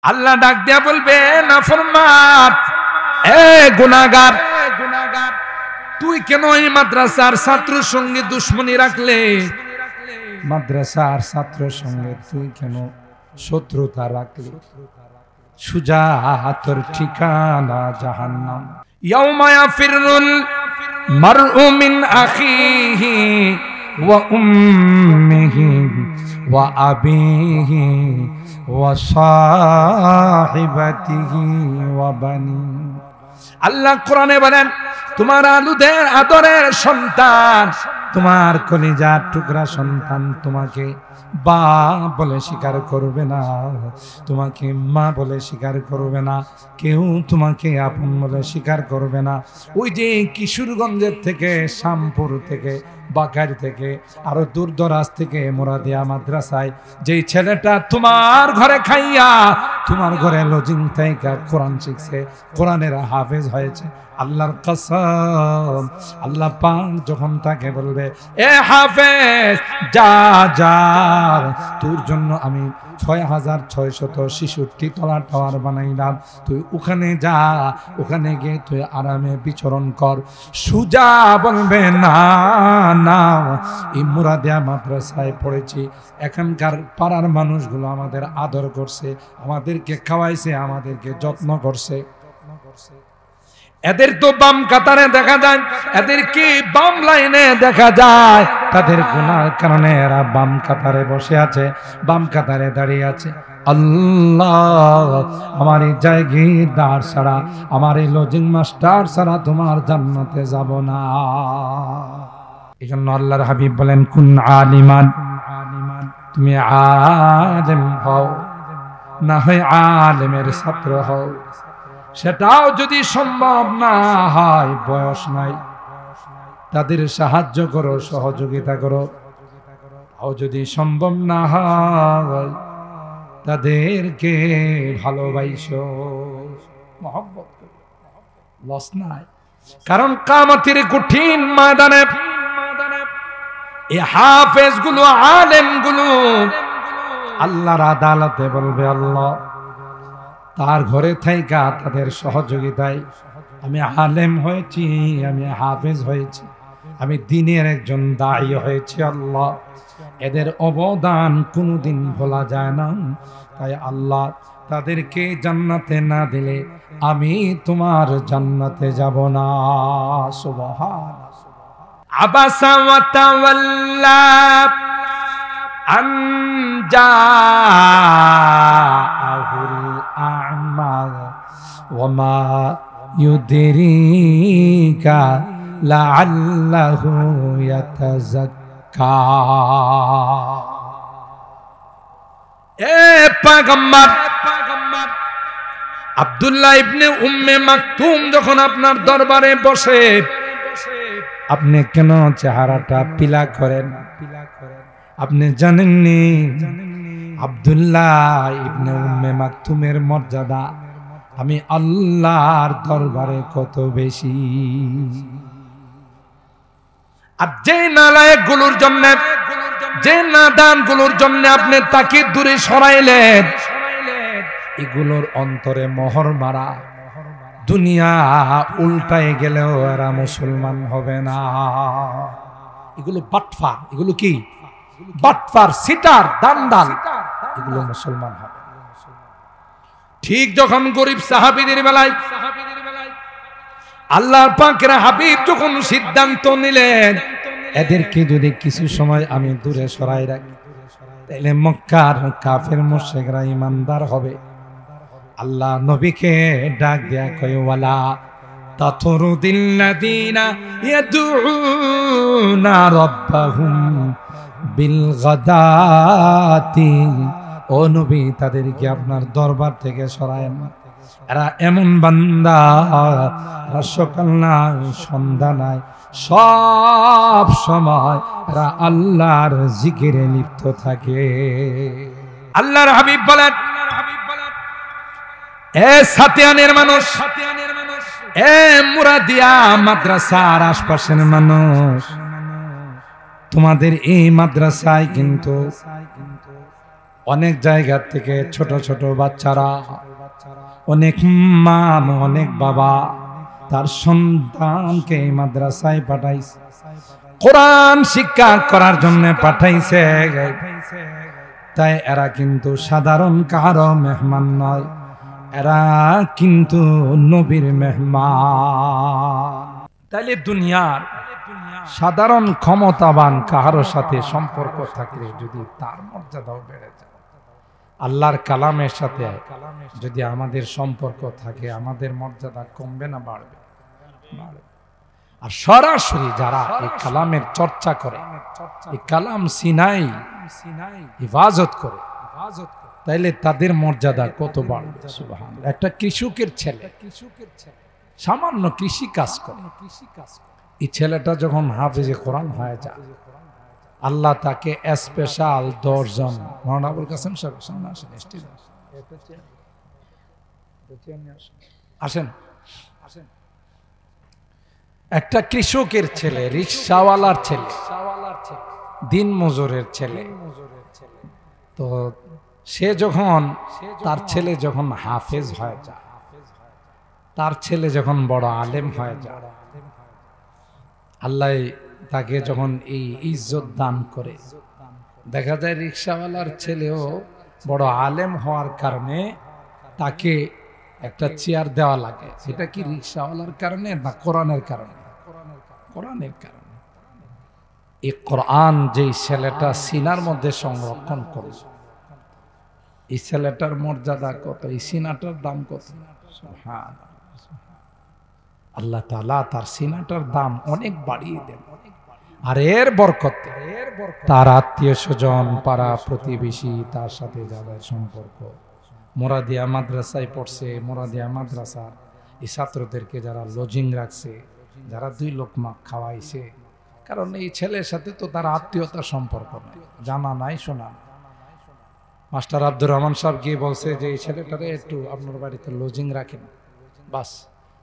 আল্লাহ ডাক দিয়া বলবে, নাফরমান, এ গুনাহগার, তুই কেন এই মাদ্রাসার ছাত্রের সঙ্গে দুশ্মনী রাখলে? মাদ্রাসার ছাত্রের সঙ্গে তুই কেন শত্রুতা রাখলি? সুজা তোর ঠিকানা জাহান্নাম। ইয়াউমা ইয়াফিরুল মারউ মিন আখিহি ওয়া উম্মিহি ওয়া আবিহি ওয়া সাহিবাতিহি ওয়া বানি। আল্লাহ কোরআনে বলেন, তোমার আলুদের আদরের সন্তান, তোমার কলিজার টুকরা সন্তান তোমাকে বাপ বলে স্বীকার করবে না, তোমাকে মা বলে স্বীকার করবে না, কেউ তোমাকে আপন বলে স্বীকার করবে না। ওই যে কিশোরগঞ্জের থেকে, শ্যামপুর থেকে, বাকার থেকে, আরো দূর দরাজ থেকে মুরাদিয়া মাদ্রাসায় যেই ছেলেটা তোমার ঘরে খাইয়া তোমার ঘরে লজিং থেকে কোরআন শিখছে, কোরআনের হাফেজ হয়েছে, আল্লাহর কসম, আল্লাহ পাক যখন তাকে বলবে, এ হাফেজ, যা যা, তোর জন্য আমি 6666 তলা টাওয়ার বানাইলাম, তুই ওখানে যা, ওখানে গিয়ে তুই আরামে বিচরণ কর। সুজা বলবে, না না, এই মুরাদিয়া মাদ্রাসায় পড়েছি, এখানকার পাড়ার মানুষগুলো আমাদের আদর করছে, আমাদেরকে খাওয়াইছে, আমাদেরকে যত্ন করছে। এদের তো বাম কাতারে দেখা যায়, এদেরকে বাম লাইনে দেখা যায়, তাদের গুনার কারণে এরা বাম কাতারে বসে আছে, বাম কাতারে দাঁড়িয়ে আছে। আল্লাহ, আমার এই জায়গিরদার ছাড়া, আমার এই লজিং মাস্টার ছাড়া তোমার জান্নাতে যাব না। এই জন্য আল্লাহর হাবিব বলেন, কুন আলিমান, তুমি আলেম হও, না হয় আলেমের ছাত্র হও। সেটাও যদি সম্ভব না হয়, বয়স নাই, তাদের সাহায্য করো, সহযোগিতা করো। তাও যদি সম্ভব না হয়, তাদেরকে ভালোবাসো, মহব্বত করো, লস নাই। কারণ কিয়ামতের কঠিন ময়দানে এই হাফেজ গুলো, আলেম গুলো আল্লাহর আদালতে বলবে, আল্লাহ, তার ঘরে থাইকা তাদের সহযোগিতায় আমি আলেম হয়েছি, আমি হাফেজ হয়েছি, আমি দ্বীনের একজন দায়ী হয়েছি। আল্লাহ, এদের অবদান কোনোদিন ভোলা যায় না। তাই আল্লাহ, তাদেরকে জান্নাতে না দিলে আমি তোমার জান্নাতে যাব না। সুবহান। আবাসা ওয়া তাওয়াল্লা আন জাআহুল আ'মা ওয়া মা ইউদরিকা লাআল্লাহু ইয়াতাযাক্কা। এ পয়গম্বর আব্দুল্লাহ ইবনে উম্মে মাকতুম যখন আপনার দরবারে বসে, আপনি কেন চেহারাটা পিলা করেন? আপনি জানেননি আব্দুল্লাহ ইবনে উম্মে মাকতুমের মর্যাদা আমি আল্লাহর দরবারে কত বেশি। আর যে নালায়েক গুলোর জন্য, যে নাদান গুলোর জন্য আপনি তাকে দূরে সরাইলেন, এগুলোর অন্তরে মোহর মারা, দুনিয়া উল্টায় গেলেও এরা মুসলমান হবে না। এগুলো বাটফার, এগুলো কি বাটফার, সিটার, দান্দাল, এগুলো মুসলমান হবে। ঠিক যখন গরিব সাহাবীদের বেলায় আল্লাহর পাকের হাবিব যখন সিদ্ধান্ত নিলেন, এদেরকে যদি কিছু সময় আমি দূরে সরাই রাখি, তাহলে মক্কার কাফের মুশরিকরা ঈমানদার হবে। আল্লাহ নবীকে ডাক দেয়া কয়, ওয়ালা তাতরুদিল্লাযীনা ইয়াদউনা রাব্বাহুম বিল গাদাতি। ও নবী, তাদেরকে আপনার দরবার থেকে সরায়েন না। এরা এমন বান্দা, এরা সকাল নাই সন্ধ্যা নাই, সব সময় এরা আল্লাহর জিকিরে লিপ্ত থাকে। আল্লাহর হাবিব বলেন, এ সাতিয়ানের মানুষ, এ মুরাদিয়া মাদ্রাসার আশপাশের মানুষ, তোমাদের এই মাদ্রাসায় কিন্তু অনেক জায়গা থেকে ছোট ছোট বাচ্চারা, অনেক মা, অনেক বাবা তার সন্তানকে মাদ্রাসায় পাঠাইছে, কোরআন শিক্ষা করার জন্য পাঠাইছে। তাই এরা কিন্তু সাধারণ কারো মেহমান নয়, এরা কিন্তু নবীর মেহমান। তাইলে দুনিয়ার সাধারণ ক্ষমতাবান কারো সাথে সম্পর্ক থাকলে যদি তার মর্যাদাও বেড়ে যায়, আল্লাহর কালামের সাথে যদি আমাদের সম্পর্ক থাকে, আমাদের মর্যাদা কমবে না বাড়বে? আর সরাসরি যারা এই কালামের চর্চা করে, এই কালাম সিনাই হিফাজত করে, তাইলে তাদের মর্যাদা কত বাড়বে। সুবহানাল্লাহ। একটা কৃষকের ছেলে সামান্য কৃষি কাজ করে, এই ছেলেটা যখন হাফেজে কোরআন হয়ে যায়, আল্লাহ তাকে স্পেশাল 10 জন মাওলানা আবুল কাসেম সাহেব আসেন, একটা কৃষকের ছেলে, রিকশাওয়ালার ছেলে, দিন মজুরের ছেলে, তো সে যখন তার ছেলে যখন হাফেজ হয়ে যায়, তার ছেলে যখন বড় আলেম হয়ে যায়, আল্লাহ তাকে যখন এই ইজ্জত দান করে, দেখা যায় রিকশাওয়ালার ছেলেও বড় আলেম হওয়ার কারণে তাকে একটা চেয়ার দেওয়া লাগে। সেটা কি রিকশাওয়ালার কারণে না কোরআনের কারণে? কোরআনের কারণে। এই কোরআন যেই ছেলেটা সিনার মধ্যে সংরক্ষণ করে, এই ছেলেটার মর্যাদা কত, এই সিনাটার দাম কত। সুবহানাল্লাহ। আল্লাহ তাআলা তার সিনাটার দাম অনেক বাড়িয়ে দেন। আর এর বরকতে তার আত্মীয় স্বজন, পাড়া প্রতিবেশী, তার সাথে যাদের সম্পর্ক, মোরাদিয়া মাদ্রাসায় পড়ছে, মোরাদিয়া মাদ্রাসার এই ছাত্রদেরকে যারা লজিং রাখছে, যারা 2 লোকমা খাওয়াইছে, কারণ এই ছেলের সাথে তো তার আত্মীয়তার সম্পর্ক নাই, জানা নাই, শোনা নাই। মাস্টার আব্দুর রহমান সাহেব গিয়ে বলছে যে এই ছেলেটারে একটু আপনার বাড়িতে লজিং রাখেন, বাস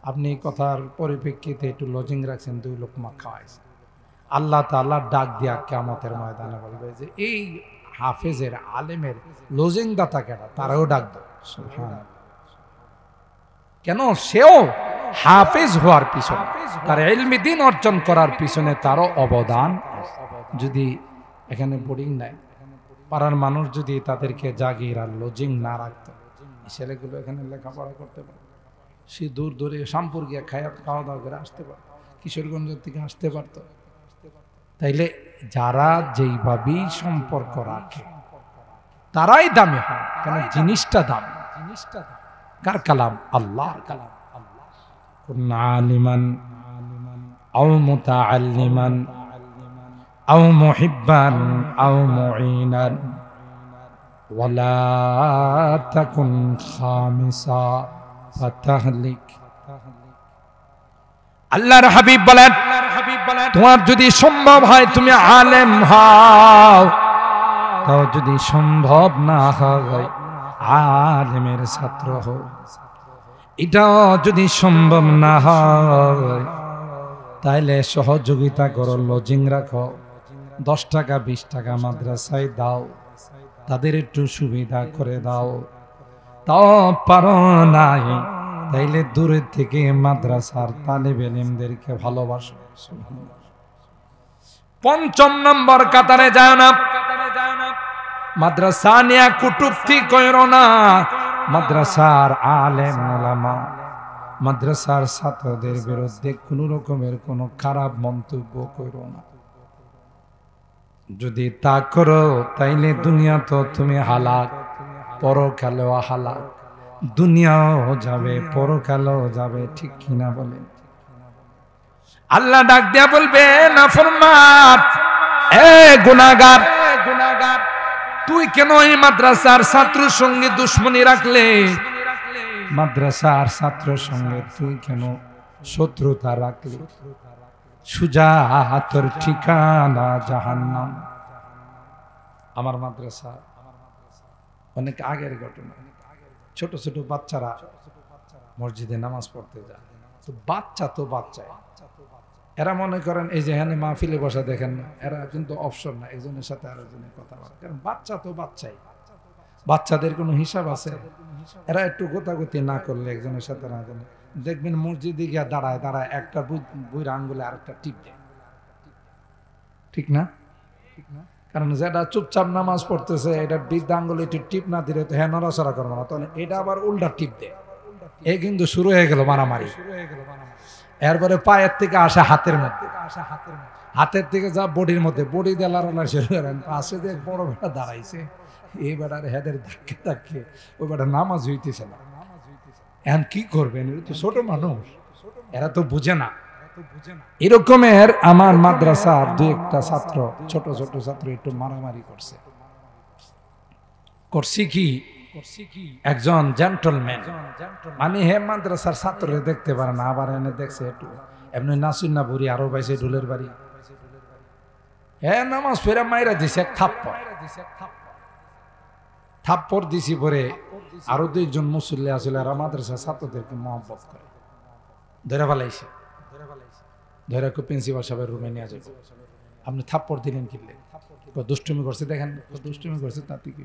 আপনি এই কথার পরিপ্রেক্ষিতে একটু লজিং রাখছেন, 2 লোকমা খাওয়াইছে। আল্লাহ তাআলা ডাক দিয়া কিয়ামতের ময়দানে বলবে যে এই হাফেজের আলেমের লজিং দাতা কেডা, তারাও ডাক দাও। সুবহানাল্লাহ। কেন? সেও হাফেজ হওয়ার পিছনে, তার ইলমি দ্বীন অর্জন করার পিছনে তারও অবদান। যদি এখানে বোর্ডিং নাই, পাড়ার মানুষ যদি তাদেরকে জাগির আর লজিং না রাখতো, ছেলেগুলো এখানে লেখাপড়া করতে পারে, সে দূর দূরে শামপুর গিয়ে খাওয়া দাওয়া করে আসতে পারত, কিশোরগঞ্জের থেকে আসতে পারত। তাইলে যারা যেইভাবেই সম্পর্ক রাখে তারাই দামি হয়, কেন? জিনিসটা দামি। কার কালাম? আল্লাহর কালাম। কুন আলিমান আও মুতাআল্লিমান আও মুহিব্বান আও মুঈনান ওয়ালা তাকুন খামিসা ফাতাহলিক। আল্লাহর হাবিব বলেন, তোমার যদি সম্ভব হয় তুমি আলেম হও, তাও যদি সম্ভব না হয় আলেমের ছাত্র হও। এটাও যদি সম্ভব না হয় তাইলে সহযোগিতা করো, লজিং রাখো, 10 টাকা 20 টাকা মাদ্রাসায় দাও, তাদের একটু সুবিধা করে দাও। তাও পারো নাই, তাইলে দূরের থেকে মাদ্রাসার তালেবে ইলমদেরকে ভালোবাসো। 5 নম্বর কাতারে যায় না, মাদ্রাসা নিয়ে কুটুক্তি কইরো না। মাদ্রাসার আলেম ওলামা, মাদ্রাসার ছাত্রদের বিরুদ্ধে কোন রকমের কোন খারাপ মন্তব্য কইরো না। যদি তা করো তাইলে দুনিয়া তো তুমি হালাক, পরকালেও হালাক। দুনিয়াও যাবে, পরকালেও যাবে, ঠিক কিনা বলেন? আল্লাহ ডাক দিয়া বলবে, নাফরমান, এ গুনাহগার, তুই কেন এই মাদ্রাসার ছাত্রের সঙ্গে দুশ্মনী রাখলে? মাদ্রাসার ছাত্রের সঙ্গে তুই কেন শত্রুতা রাখলি? সুজা তোর ঠিকানা জাহান্নাম। আমার মাদ্রাসা অনেক আগের ঘটনা। ছোট ছোট বাচ্চারা মসজিদে নামাজ পড়তে যায়, তো বাচ্চাই এরা মনে করেন এই যে এখানে মাহফিলে বসা দেখেন না, এরা কিন্তু অপশন না একজনের সাথে আরেকজনের কথা বলে, কারণ বাচ্চা তো বাচ্চাই। বাচ্চাদের কোনো হিসাব আছে? এরা একটু গোতাগুতি না করলে একজনের সাথে না জানে, দেখবেন মসজিদে গিয়ে দাঁড়ায় দাঁড়ায় একটা বুইরা আঙ্গুলে আরেকটা টিপ দেয়, ঠিক না? কারণ যেটা চুপচাপ নামাজ পড়তেছে এটা বৃদ্ধা আঙ্গুলে একটু টিপ না দিলে তো হ্যাঁ নড়াচড়া করবো না, তাহলে এটা আবার উল্টা টিপ দেয়। এই কিন্তু শুরু হয়ে গেল মারামারি। এরপরে পায়ের থেকে আসে হাতের মধ্যে, হাতের থেকে যা বডির মধ্যে, বডি দিয়ে লাড়ালাড়ি শুরু করেন। পাশে যে বড় বেটা দাঁড়াইছে, এই বেটার হেদের ধাক্কে ধাক্কে ওই বেটা নামাজ হইতেছে না। এখন কি করবেন? তো ছোট মানুষ, এরা তো বুঝে না। এরকমের আমার মাদ্রাসার দুই একটা ছাত্র, ছোট ছোট ছাত্র একটু মারামারি করছে। করছি কি, একজন জেন্টলম্যান, মানে হে মাদ্রাসার ছাত্ররে দেখতে পারে না, আবার এনে দেখছে একটু এমনি নাসির না বুড়ি আরো পাইছে ঢুলের বাড়ি, হ্যাঁ নামাজ ফেরা মাইরা দিছে এক থাপ্পড় দিছি। পরে আরো দুইজন মুসল্লি আসলে আর মাদ্রাসার ছাত্রদেরকে মহব্বত করে ধরে ফেলাইছে, ধরে প্রিন্সিপাল সাহেবের রুমে নিয়ে যাবে। আপনি থাপ্পড় দিলেন কিনলে, দুষ্টুমি করছে, দেখেন দুষ্টুমি করছে, তাতে কি?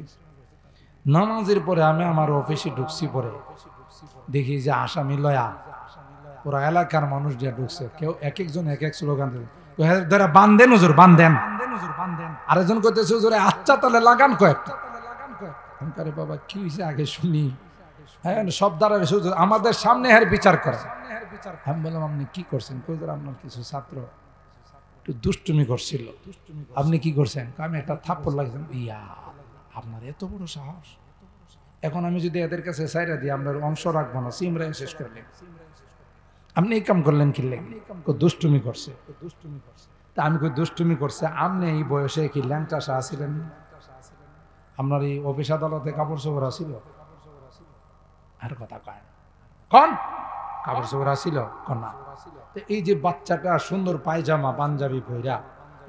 নামাজের পরে আমি আমার অফিসে ঢুকছি, পরে দেখি যে আসামি লয়া পুরা এলাকার মানুষ দিয়ে ঢুকছে, কেউ এক একজন এক এক স্লোগান ধরে বান্ধেন হুজুর বান্ধেন, আরেকজন করতেছে হুজুর আচ্ছা তাহলে লাগান কয়েকটা। আরে বাবা কি হয়েছে আগে শুনি, হ্যাঁ সব দ্বারা আমাদের সামনে এর বিচার করে। আমি বললাম আপনি কি করছেন? আপনার কিছু ছাত্র একটু দুষ্টুমি করছিল, আপনি কি করছেন? আমি একটা থাপ্পড় লাগছেন। ইয়া আপনার এত বড় সাহস! এখন আমি যদি এদের কাছে সাইরা দিই আপনার অংশ রাখবো না, সিমরাই শেষ করলেন। আপনি এই কাম করলেন কি লেগে? দুষ্টুমি করছে। তা আমি কই দুষ্টুমি করছে, আপনি এই বয়সে কি ল্যাংটা আসিলেন? আপনার এই অফিস আদালতে কাপড় চোপড় আসিল? আর কথা কয় কন কাপড় চোপড় আসিল কন্যা? এই যে বাচ্চাটা সুন্দর পায়জামা পাঞ্জাবি পইরা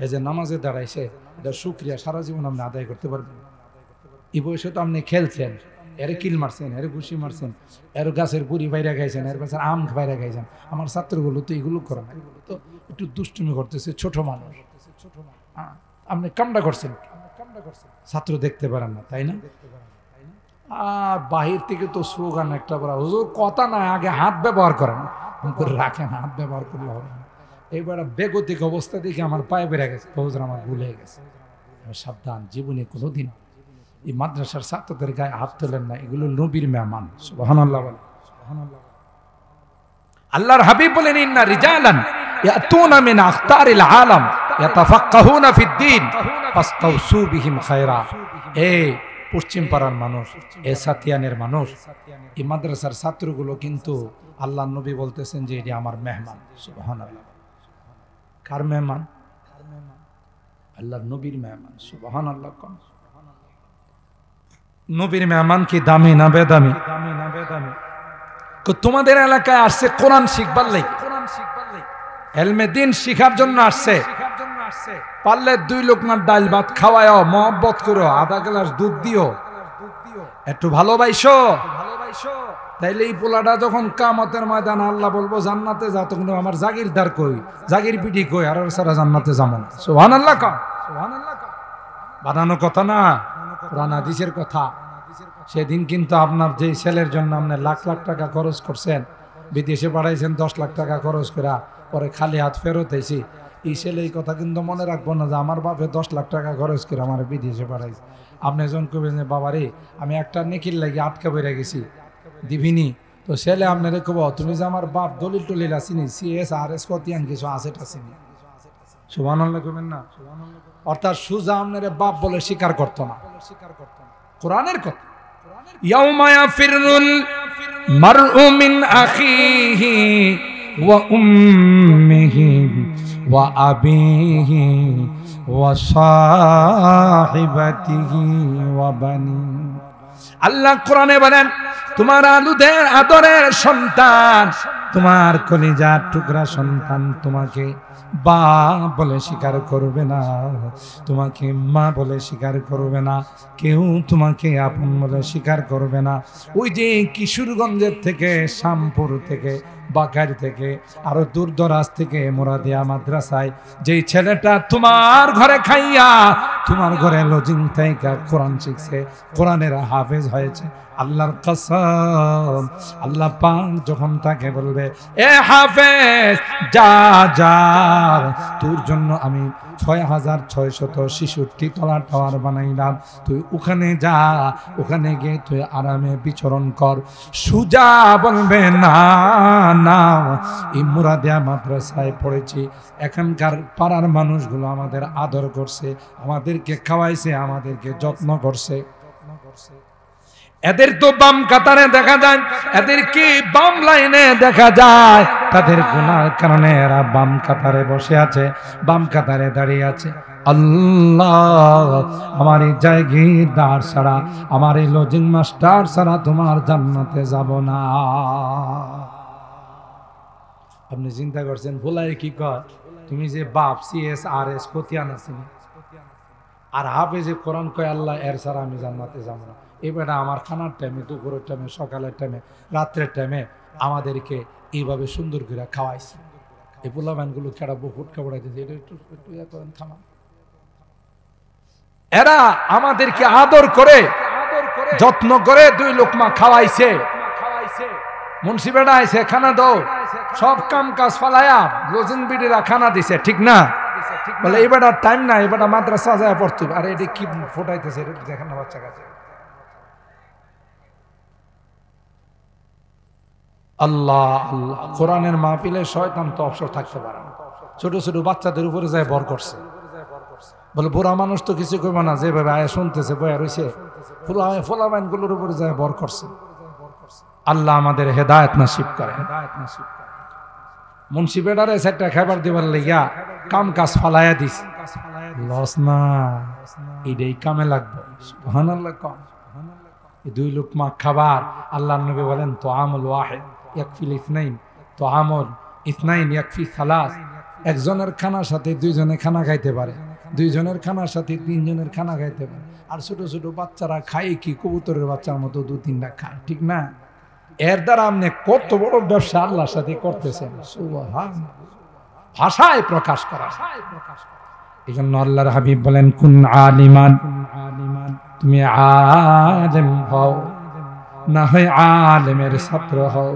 এই যে নামাজে দাঁড়াইছে, এটা শুকরিয়া সারা জীবন আপনি আদায় করতে পারবেন। এই বয়সে তো আপনি খেলছেন, এর কিল মারছেন, এর ঘুষি মারছেন, এর গাছের বুড়ি বাইরে গাইছেন, এর গাছের আম বাইরে গাইছেন। আমার ছাত্রগুলো তো এগুলো করে না, এগুলো তো একটু দুষ্টুমি করতেছে, ছোট মানুষ। আপনি কামটা করছেন, ছাত্র দেখতে পারেন না, তাই না? আর বাহির থেকে তো স্লোগান একটা করা, হুজুর কথা না, আগে হাত ব্যবহার করেন, রাখেন, হাত ব্যবহার করলে হবে না। এইবার বেগতিক অবস্থা দেখে আমার পায়ে বেড়ে গেছে, হুজুর আমার ভুল হয়ে গেছে। সাবধান, জীবনে কোনোদিন এই মাদ্রাসার ছাত্রদের গায়ে হাত তোলেন না, এগুলো নবীর মেহমান। সুবহানাল্লাহ বলেন। আল্লাহর হাবিব বলেন ইন্না রিজালান ইয়াতুনা মিন আখতারিল আলাম ইয়াতাফাক্কাহুনা ফিদ-দ্বীন ফাস্তাউসু বিহিম খায়রা। এই পশ্চিম পাড়ার মানুষ, এই সাতিয়ানের মানুষ, এই মাদ্রাসার ছাত্রগুলো কিন্তু আল্লাহর নবী বলতেছেন যে এটি আমার মেহমান। সুবহানাল্লাহ। কার মেহমান? আল্লাহর নবীর মেহমান। সুবহানাল্লাহ। নবীর মেহমান কি দামি না বেদামি? তোমাদের এলাকায় আসছে কোরআন শিখবার লাগি, এলমে দিন শিখার জন্য আসছে। পারলে 2 লোকমার ডাল ভাত খাওয়াও, মহব্বত করো, আধা গ্লাস দুধ দিও, একটু ভালোবাসো। তাইলে এই পোলাটা যখন কিয়ামতের ময়দানে আল্লাহ বলবো জান্নাতে যাও, তখন আমার জাগিরদার কই, জাগির পিটি কই, আর সারা জান্নাতে যাবো না। সুবহানাল্লাহ। বানানো কথা না, কোরআন হাদিসের কথা। সেদিন কিন্তু আপনার যে ছেলের জন্য আপনি লাখ লাখ টাকা খরচ করছেন, বিদেশে পাঠাইছেন 10 লাখ টাকা খরচ করে, পরে খালি হাত ফেরত হয়েছি, এই ছেলে এই কথা কিন্তু মনে রাখবো না যে আমার বাপে 10 লাখ টাকা খরচ করে আমার বিদেশে পাঠাইছে। আপনি যখন কবেন যে বাবা রে আমি একটা নেকির লাগি আটকা বেড়ে গেছি, দিবিনি, তো ছেলে আপনার কব তুমি যে আমার বাপ দলিল টলিল আসিনি, CSRS কতিয়ান কিছু আছেটা চিনি। সুবহানাল্লাহ কবেন না? অর্থাৎ সুজা আপনার বাপ বলে স্বীকার করতো না। কোরআনের কথা, ইয়াউমা ইয়াফিরুল মারউ মিন আখিহি ওয়া উম্মিহি ওয়া আবিহি ওয়া সাহিবাতিহি ওয়া বানি। আল্লাহ কোরআনে বলেন তোমার আলুদের আদরের সন্তান, তোমার কলিজার টুকরা সন্তান তোমাকে বাপ বলে স্বীকার করবে না, তোমাকে মা বলে স্বীকার করবে না, কেউ তোমাকে আপন বলে স্বীকার করবে না। ওই যে কিশোরগঞ্জের থেকে, শ্যামপুর থেকে, বাকার থেকে, আরো দূর দরাজ থেকে মোরাদিয়া মাদ্রাসায় যেই ছেলেটা তোমার ঘরে খাইয়া তোমার ঘরে লজিং থেকে কোরআন শিখছে, কোরআনের হাফেজ হয়েছে। আল্লাহর কসম, আল্লাহ পাক যখন তাকে বলবে এ হাফেজ যা যা, তোর জন্য আমি 6666 তলা টাওয়ার বানাইলাম, তুই ওখানে যা, ওখানে গিয়ে তুই আরামে বিচরণ কর। সুজা বলবে না না, এই মুরাদিয়া মাদ্রাসায় পড়েছি, এখানকার পাড়ার মানুষগুলো আমাদের আদর করছে, আমাদেরকে খাওয়াইছে, আমাদেরকে যত্ন করছে। এদের তো বাম কাতারে দেখা যায়, এদেরকে বাম লাইনে দেখা যায়, তাদের গুনার কারণে এরা বাম কাতারে বসে আছে, বাম কাতারে দাঁড়িয়ে আছে। আল্লাহ, আমার এই জায়গিরদার ছাড়া, আমার এই লজিং মাস্টার ছাড়া তোমার জান্নাতে যাব না। আপনি চিন্তা করছেন ভোলাই কি কর, তুমি যে বাপ সিএস আর এস খতিয়ান আছেন, আর হাফেজে কোরআন কয় আল্লাহ এর ছাড়া আমি জান্নাতে যাব না। এবারে আমার খানার টাইমে, দুপুরের টাইমে, সকালের টাইমে, রাত্রের টাইমে আমাদেরকে এইভাবে সুন্দর করে খাওয়াইছে। এই পোলাবানগুলো কেডা বহুত খাওয়াই দিয়েছে, এটা একটু খাওয়া। এরা আমাদেরকে আদর করে যত্ন করে 2 লোকমা খাওয়াইছে। মুন্সি বেড়া আইছে, খানা দাও, সব কাম কাজ ফালায়া লজিং বিডিরা খানা দিছে, ঠিক না? বলে এবার টাইম না, এবার মাদ্রাসা যায় পড়তে। আর এটা কি ফোটাইতেছে, দেখেন না বাচ্চা কাছে। আল্লাহ আল্লাহ, কোরআনের মাহফিলে শয়তান তো অবসর থাকতে পারে না। ছোট ছোট বাচ্চাদের উপরে যায় বর করছে, বলে বুড়া মানুষ তো কিছু করবে না, যেভাবে আয় শুনতেছে বয়া রয়েছে, ফোলাবাইন গুলোর উপরে যায় বর করছে। আল্লাহ আমাদের হেদায়েত নসিব করে। মুন্সি বেড়ারে সেটা খাবার দিবার লাগিয়া কাম কাজ ফালাইয়া দিস, লস না, এটাই কামে লাগবে। সুবহানাল্লাহ। কম 2 লোকমা খাবার, আল্লাহর নবী বলেন তো আমল ওয়াহিদ ইয়াকফিল ইসনাইন, তো আমল ইসনাইন ইয়াকফি সালাস। একজনের খানার সাথে 2 জনে খানা খাইতে পারে, 2 জনের খানার সাথে 3 জনের খানা খাইতে পারে। আর ছোট ছোট বাচ্চারা খায় কি, কবুতরের বাচ্চার মতো 2-3টা খায়, ঠিক না? এর দ্বারা আপনি কত বড় ব্যবসা আল্লাহর সাথে করতেছেন, সুবহানাল্লাহ, ভাষায় প্রকাশ করা। এই জন্য আল্লাহর হাবিব বলেন কুন আলিমান, তুমি আলেম হও, না হয় আলেমের ছাত্র হও।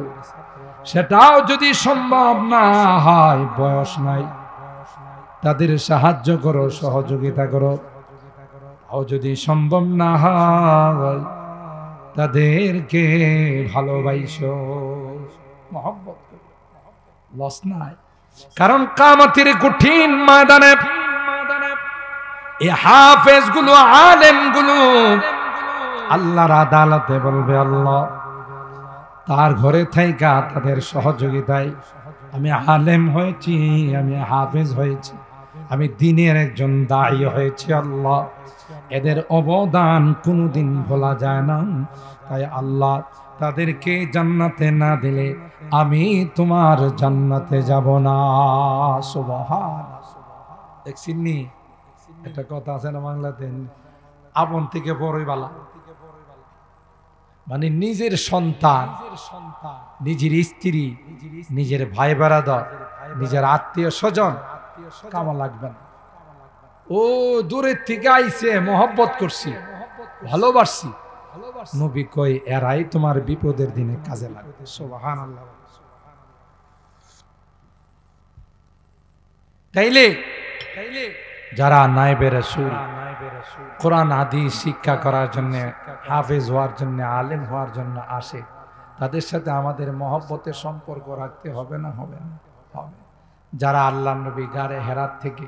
সেটাও যদি সম্ভব না হয়, বয়স নাই, তাদের সাহায্য করো, সহযোগিতা করো। ও যদি সম্ভব না হয়, তাদেরকে ভালোবাসো, মহব্বত করো, লস নাই। কারণ কিয়ামতের কঠিন ময়দানে এই হাফেজ গুলো, আলেম গুলো আল্লাহর আদালতে বলবে আল্লাহ তার ঘরে থাইকা তাদের সহযোগিতায় আমি আলেম হয়েছি, আমি হাফেজ হয়েছি, আমি দ্বীনের একজন দায়ী হয়েছি। আল্লাহ এদের অবদান কোনোদিন ভোলা যায় না। তাই আল্লাহ তাদেরকে জান্নাতে না দিলে আমি তোমার জান্নাতে যাব না। সুবহানাল্লাহ। দেখছিনি একটা কথা আছে না বাংলাতে, আপন থেকে বড়ই বালা। মানে নিজের সন্তান, নিজের স্ত্রী, নিজের ভাই বেরাদর, নিজের আত্মীয় স্বজন কামা লাগবে না। ও দূরের থেকে আইছে, মহব্বত করছি, ভালোবাসছি। নবী কয় এরাই তোমার বিপদের দিনে কাজে লাগবে। সুবহানাল্লাহ। তাইলে যারা নায়েবে রাসূল, কোরআন হাদিস শিক্ষা করার জন্য, হাফেজ হওয়ার জন্য, আলেম হওয়ার জন্য আসে, তাদের সাথে আমাদের মহব্বতের সম্পর্ক রাখতে হবে না? হবে না? হবে। যারা আল্লাহর নবী গারে হেরাত থেকে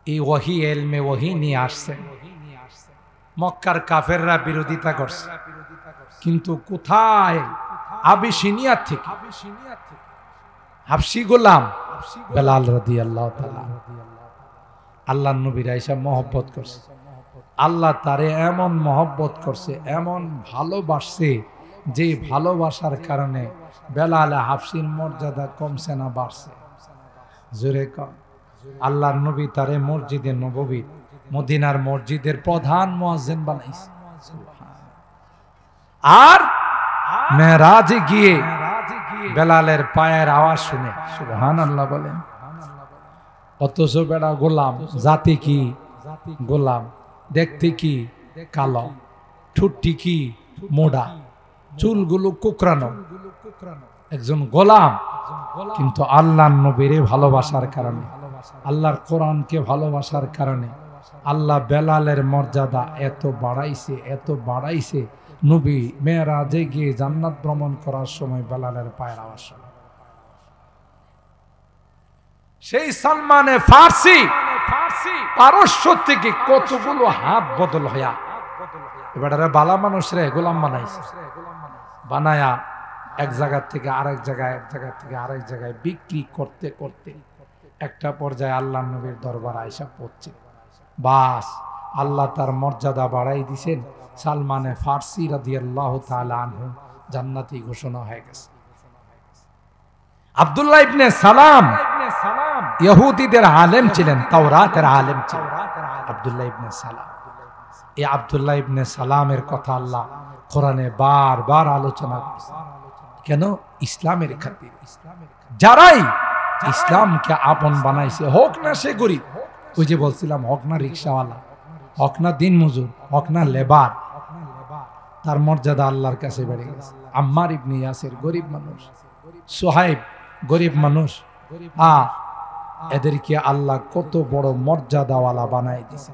এই ওহী, ইলমে ওহী নিয়ে আসছেন, মক্কার কাফেররা বিরোধিতা করছে, কিন্তু কোথায়? আবিসিনিয়া থেকে হাবশী গোলাম বেলাল রাদিয়াল্লাহু তাআলা আল্লাহর নবীর আয়েশা মহব্বত করছে। আল্লাহ তারে এমন মহব্বত করছে, এমন ভালোবাসছে, যে ভালোবাসার কারণে বেলাল হাবশীর মর্যাদা কমছে না, বাড়ছে। জোরে কম। আল্লাহর নবী তারে মসজিদে নববী, মদিনার মসজিদের প্রধান মুয়াজ্জিন বানাইছে। আর মেরাজে গিয়ে বেলালের পায়ের আওয়াজ শুনে সুবহানাল্লাহ বলেন। অথচ বেড়া গোলাম, জাতি কি? গোলাম, দেখতে কি কালো, ঠুটটি কি মোড়া, চুলগুলো কুকরানো, একজন গোলাম। কিন্তু আল্লাহর নবীরে ভালোবাসার কারণে, আল্লাহর কোরআনকে ভালোবাসার কারণে আল্লাহ বেলালের মর্যাদা এত বাড়াইছে। নবী মেরাজে গিয়ে জান্নাত ভ্রমণ করার সময় বেলালের পায়ের আওয়াজ শোনা। সেই সালমানে ফার্সি পারস্য থেকে কতগুলো হাত বদল হইয়া এবার বালা মানুষরে গোলাম বানাইছে, বানায়া এক জায়গা থেকে আরেক জায়গায়, এক জায়গা থেকে আরেক জায়গায় বিক্রি করতে করতে একটা পর্যায়ে আল্লাহ নবীর দরবার আয়েশা পড়ছে। বাস আল্লাহ তার মর্যাদা বাড়াই দিছেন। সালমানে ফার্সি রাদিয়াল্লাহু তাআলা আনহু জান্নাতি ঘোষণা হয়ে গেছে। আব্দুল্লাহ ইবনে সালাম ইহুদিদের আলেম ছিলেন, তাওরাতের আলেম ছিলেন আব্দুল্লাহ ইবনে সালাম। এই আব্দুল্লাহ ইবনে সালামের কথা আল্লাহ কোরআনে বারবার আলোচনা করেছে। কেন? ইসলামের খাতিরে। যারাই ইসলামকে আপন বানাইছে, হোক না সে গরিব, ওই যে বলছিলাম, হোক না রিক্সাওয়ালা, হোক না দিনমজুর, হোক না লেবার, তার মর্যাদা আল্লাহর কাছে বেড়ে গেছে। আম্মার ইবনে ইয়াসির গরিব মানুষ, সুহাইব গরিব মানুষ, এদেরকে আল্লাহ কত বড় মর্যাদাওয়ালা বানাই দিয়েছে।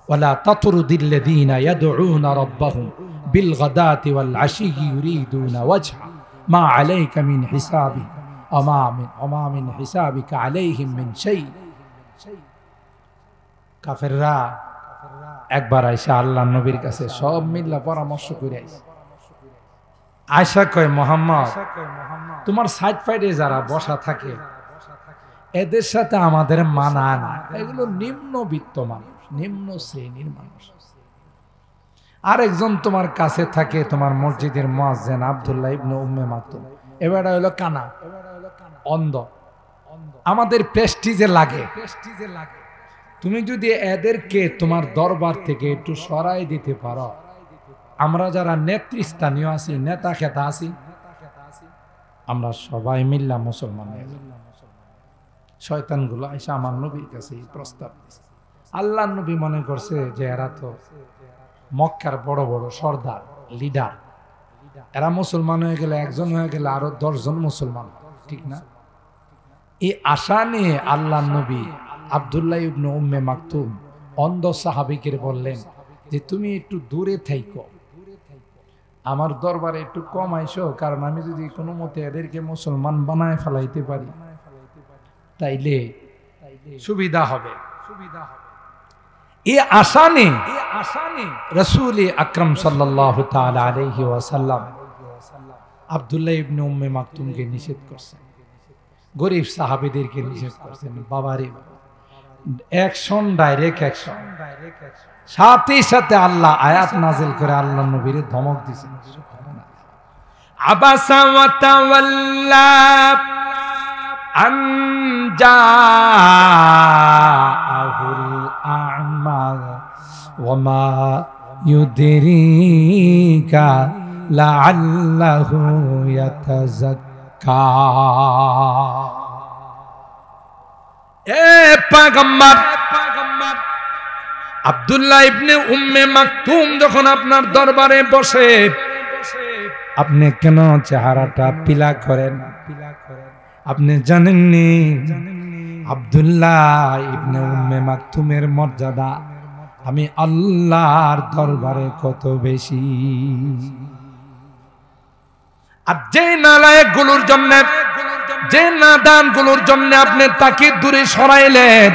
ওয়ালা তাতরুদিল্লাযীনা ইয়াদউনা রাব্বাহুম বিল গাদাতি ওয়াল আশিয়্যি ইউরিদুনা ওয়াজহা মা আলাইকা মিন হিসাবি ওমা মিন হিসাবিকা আলাইহিম মিন শাই। কাফেররা একবার আয়েশা আল্লাহর নবীর কাছে সব মিল্লা পরামর্শ করে আইছে। আয়েশা কয়, মুহাম্মদ, তোমার সাইড ফাইডে যারা বসা থাকে এদের সাথে আমাদের মানা না, এগুলো নিম্নবিত্ত মানুষ, নিম্ন শ্রেণীর মানুষ। আরেকজন তোমার কাছে থাকে, তোমার মসজিদের মুয়াজ্জিন আব্দুল্লাহ ইবনে উম্মে মাকতুম, এবারে হলো কানা, অন্ধ, আমাদের প্রেস্টিজে লাগে। তুমি যদি এদেরকে তোমার দরবার থেকে একটু সরাই দিতে পারো, আমরা যারা নেতৃস্থানীয় আছি, নেতা খেতা আছি, আমরা সবাই মিল্লা মুসলমান হয়ে যাব। শয়তানগুলো আইসা আমার নবীর কাছে এই প্রস্তাব দিচ্ছে। আল্লাহর নবী মনে করছে যে এরা তো মক্কার বড় বড় সর্দার, লিডার, এরা মুসলমান হয়ে গেলে, একজন হয়ে গেলে আরো 10 জন মুসলমান, ঠিক না? এই আশা নিয়ে আল্লাহর নবী আব্দুল্লাহ ইবনে উম্মে মাকতুম অন্ধ সাহাবীকে বললেন যে তুমি একটু দূরে থাইকো, আমার দরবারে একটু কম আইসো, কারণ আমি যদি কোনো মতে এদেরকে মুসলমান বানায় ফেলাইতে পারি তাইলে সুবিধা হবে। এই আশা নিয়ে রাসূল আকরাম সাল্লাল্লাহু তাআলা আলাইহি ওয়াসাল্লাম আব্দুল্লাহ ইবনে উম্মে মাকতুমকে নিষেধ করছেন, গরিব সাহাবীদেরকে নিষেধ করছেন। বাবারে অ্যাকশন, ডাইরেক্ট অ্যাকশন। সাথে সাথে আল্লাহ আয়াত নাজিল করে আল্লাহ নবীর ধমক দিয়েছেন, আবাসা ওয়া তাওয়াল্লা আন জাআহুল আ'মা ওয়া মা ইউদরিকা লাআল্লাহু ইয়াতাযাক্কা। এ পয়গম্বর, আব্দুল্লাহ ইবনে উম্মে মাকতুম যখন আপনার দরবারে বসে, আপনি কেন চেহারাটা পিলা করেন? আপনি জানেননি আব্দুল্লাহ ইবনে উম্মে মাকতুমের মর্যাদা আমি আল্লাহর দরবারে কত বেশি। আর যে নালায়েক গুলোর জন্য, যে নাদান গুলোর জন্য আপনি তাকে দূরে সরাইলেন,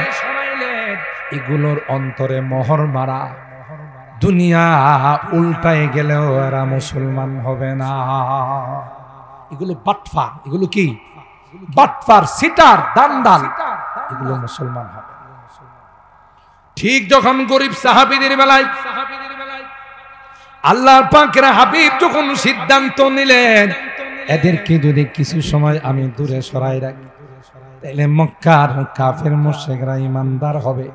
এগুলোর অন্তরে মোহর মারা, দুনিয়া উল্টায় গেলেও এরা মুসলমান হবে না। এগুলো বাটফার, এগুলো কি বাটফার, সিটার, দান্দাল, এগুলো মুসলমান হবে। ঠিক যখন গরিব সাহাবীদের বেলায় আল্লাহর পাকের হাবিব যখন সিদ্ধান্ত নিলেন এদেরকে যদি কিছু সময় আমি দূরে সরাই রাখি তাহলে মক্কার কাফের মুশরিকরা ঈমানদার হবে,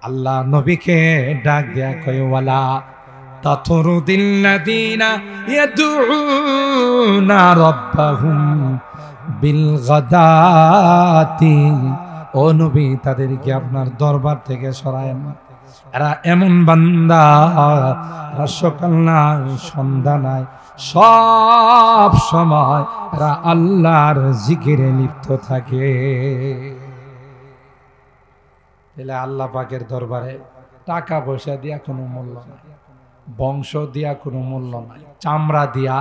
আল্লাহ নবীকে ডাক দেয়া কয়, ওয়ালা তাতরুদিল্লাযীনা ইয়াদউনা রাব্বাহুম বিল গাদাতি ও নবী তাদেরকে আপনার দরবার থেকে সরায়েন না। এরা এমন বান্দা, এরা সকাল নাই সন্ধ্যা নাই সব সময় এরা আল্লাহর জিকিরে লিপ্ত থাকে। তাহলে আল্লাহ পাকের দরবারে টাকা পয়সা দিয়া কোনো মূল্য নাই, বংশ দিয়া কোনো মূল্য নাই, চামড়া দিয়া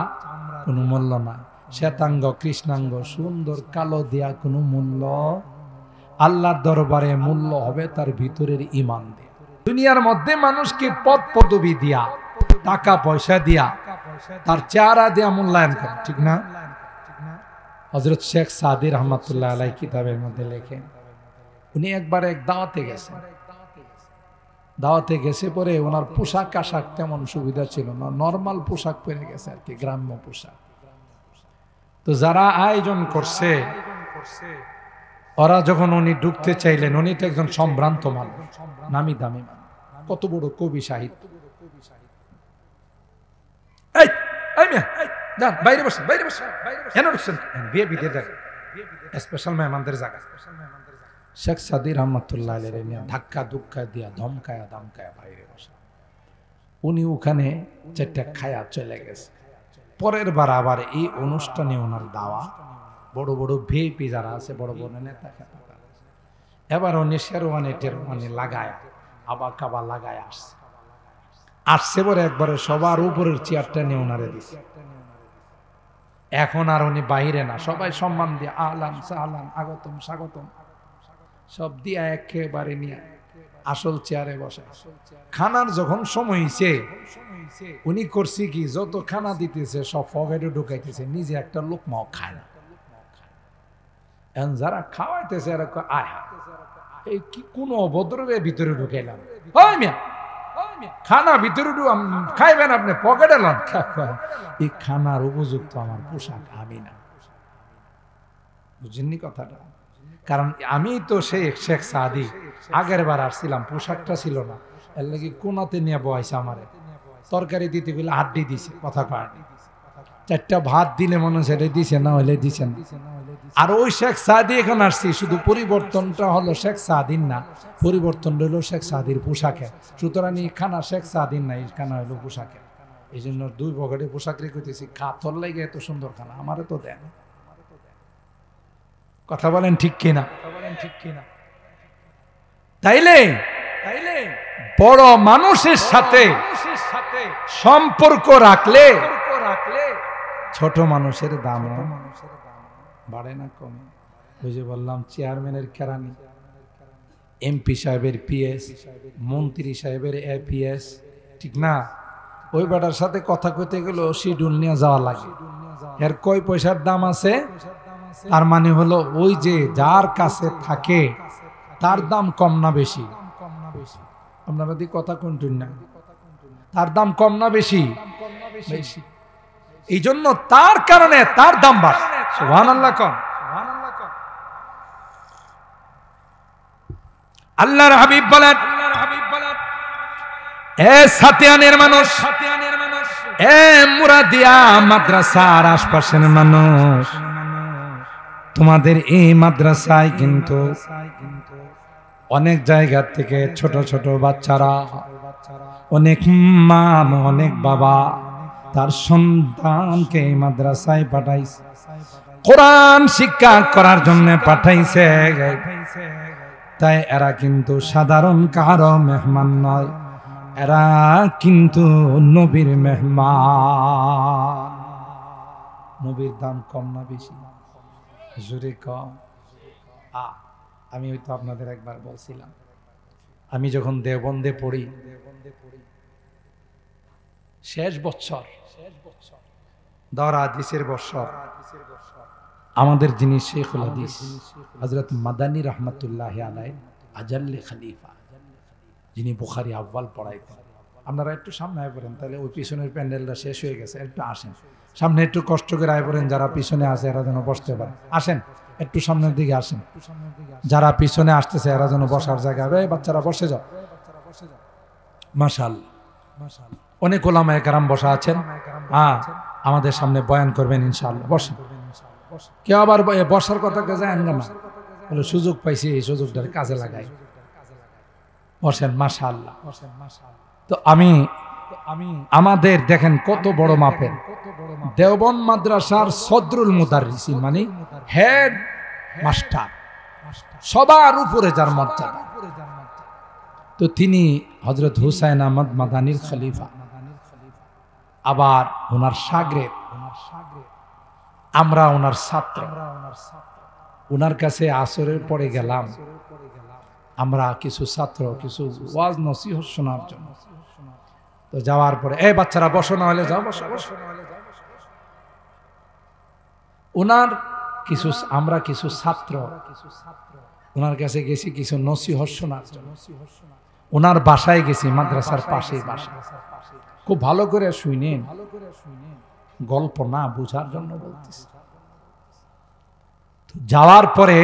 কোনো মূল্য নাই, শ্বেতাঙ্গ কৃষ্ণাঙ্গ সুন্দর কালো দিয়া কোনো মূল্য। আল্লাহর দরবারে মূল্য হবে তার ভিতরের ঈমান দিয়ে। দুনিয়ার মধ্যে মানুষকে পদ পদবি দিয়া, টাকা পয়সা দিয়া, তার চেহারা দিয়া মূল্যায়ন করে, ঠিক না? হযরত শেখ সাদী রহমাতুল্লাহ আলাইহি কিতাবের মধ্যে লেখেন, উনি একবার এক দাওয়াতে গেছেন। দাওয়াতে গেছে পরে ওনার পোশাক আশাক তেমন সুবিধা ছিল না, নরমাল পোশাক পরে গেছে আর কি, গ্রাম্য পোশাক। তো যারা আয়োজন করছে ওরা যখন উনি ঢুকতে চাইলেন, উনি তো একজন সম্ভ্রান্ত মানুষ, নামি দামি মানুষ, কত বড় কবি সাহিত্য। বাইরে বসে, বাইরে বসে, কেন ঢুকছেন? বিয়ে বিদের জায়গা, স্পেশাল মেহমানদের জায়গা। শেখ সাদী রহমাতুল্লাহ আলাইহি ধাক্কা ধুক্কা দিয়া ধমকায়া দামকায়া বাইরে বসে, উনি ওখানে চারটা খায়া চলে গেছে। পরের বার আবার এই অনুষ্ঠানে ওনার দাওয়া, বড় বড় ভিআইপি যারা আছে, বড় বড় নেতা খেতা, এবার উনি শেরওয়ানি টেরওয়ানি লাগায় আবা কাবা লাগায় আসছে পরে একবারে সবার উপরের চেয়ারটা নিয়ে ওনারে দিছে। এখন আর উনি বাহিরে না, সবাই সম্মান দিয়ে আহলান সাহলান আগতম স্বাগতম সব দিয়া একেবারে নিয়ে আসল চেয়ারে বসে। খানার যখন সময় হয়েছে উনি করছি কি, যত খানা দিতেছে সব পকেটে ঢুকাইতেছে, নিজে একটা লোকমাও খায় না। এখন যারা খাওয়াইতেছে এরা আয় এই কি কোন অভদ্রের ভিতরে ঢুকাইলাম, খানা ভিতরে খাইবেন আপনি, পকেটে লন। এই খানার উপযুক্ত আমার পোশাক আমি না, বুঝেননি কথাটা? কারণ আমি তো শেখ সাদী আগের বার আসছিলাম, পোশাকটা ছিল না, এর লাগি কোনাতে নিয়ে বয়সে আমারে তরকারি দিতে গেলে হাড্ডি দিছে, কথা কয় চারটা ভাত দিলে মনে হচ্ছে দিছে, না হলে দিছে না। আর ওই শেখ সাদী এখন আসছি, শুধু পরিবর্তনটা হলো শেখ সাদীর না, পরিবর্তন হলো শেখ সাদীর পোশাকে। সুতরাং এই খানা শেখ সাদীর না, এই খানা হলো পোশাকে। এই জন্য দুই পকেটে পোশাক রেখেছি, খাতর লাগে এত সুন্দর খানা আমারে তো দেন। কথা বলেন ঠিক কিনা? তাইলে বড় মানুষের সাথে সম্পর্ক রাখলে ছোট মানুষের দাম বাড়ে না কমে। ওই যে বললাম চেয়ারম্যানের কেরানি, এমপি সাহেবের পিএস, মন্ত্রী সাহেবের এপিএস, ঠিক না? ওই বেটার সাথে কথা কইতে গেল শিডিউল নিয়ে যাওয়া লাগে। এর কয় পয়সার দাম আছে, তার মানে হলো ওই যে যার কাছে থাকে তার দাম কম না বেশি? আপনারা যদি কথা কোনটুন না, তার দাম কম না বেশি? বেশি। এই জন্য তার কারণে তার দাম বাড়ে। সুবহানাল্লাহ কোন আল্লাহর হাবিব বলেন, এ সাতিয়ানের মানুষ, এ মুরাদিয়া মাদ্রাসার আশপাশের মানুষ, তোমাদের এই মাদ্রাসায় কিন্তু অনেক জায়গা থেকে ছোট ছোট বাচ্চারা, অনেক মা অনেক বাবা তার সন্তানকে এই মাদ্রাসায় পাঠাইছে, কোরআন শিক্ষা করার জন্য পাঠাইছে। তাই এরা কিন্তু সাধারণ কারো মেহমান নয়, এরা কিন্তু নবীর মেহমান। নবীর দাম কম না বেশি? জোরে কম। আমি হয়তো আপনাদের একবার বলছিলাম, আমি যখন দেওবন্দে পড়ি, শেষ বছর দরা হাদিসের বছর, আমাদের যিনি শেখুল হাদিস হযরত মাদানী রহমাতুল্লাহ আলাইহি আজাল্লে খলিফা, যিনি বুখারী আউয়াল পড়াইতেন, আপনারা একটু সামনে আয় পড়েন, তাহলে ওই পিছনের প্যান্ডেলটা শেষ হয়ে গেছে, একটু আসেন সামনে, একটু কষ্ট করে আয় পড়েন, যারা পিছনে আছে এরা যেন বসতে পারে। আসেন একটু সামনের দিকে আসেন, যারা পিছনে আসতেছে এরা যেন বসার জায়গা হবে। বাচ্চারা বসে যাও। মাশাআল্লাহ, অনেক ওলামায়ে কেরাম বসা আছেন, আমাদের সামনে বয়ান করবেন ইনশাআল্লাহ। বসেন, কেউ আবার বসার কথা কে যায় না, বলে সুযোগ পাইছি, এই সুযোগটার কাজে লাগাই। বসেন, মাশাআল্লাহ। তো আমি আমাদের দেখেন কত বড় মাপের দেওবন্দ মাদ্রাসার সদরুল মুদাররিসিন, মানে হেড মাস্টার, সবার উপরে যার মর্যাদা। তো তিনি হযরত হুসাইন আহমদ মাদানির খলিফা, আবার ওনার শাগরেদ, আমরা ওনার ছাত্র। ওনার কাছে আসরের পরে গেলাম আমরা কিছু ছাত্র, কিছু ওয়াজ নসিহত শোনার জন্য। তো যাওয়ার পরে এই বাচ্চারা বসো, না হলে যাও, বসো বসো। ওনার কিছু, আমরা কিছু ছাত্র ওনার কাছে গেছি কিছু নসিহত শোনার জন্য। ওনার বাসায় গেছি, মাদ্রাসার পাশেই বাসা। খুব ভালো করে শুনেন, গল্প না বুঝার জন্য বলতেছি। যাওয়ার পরে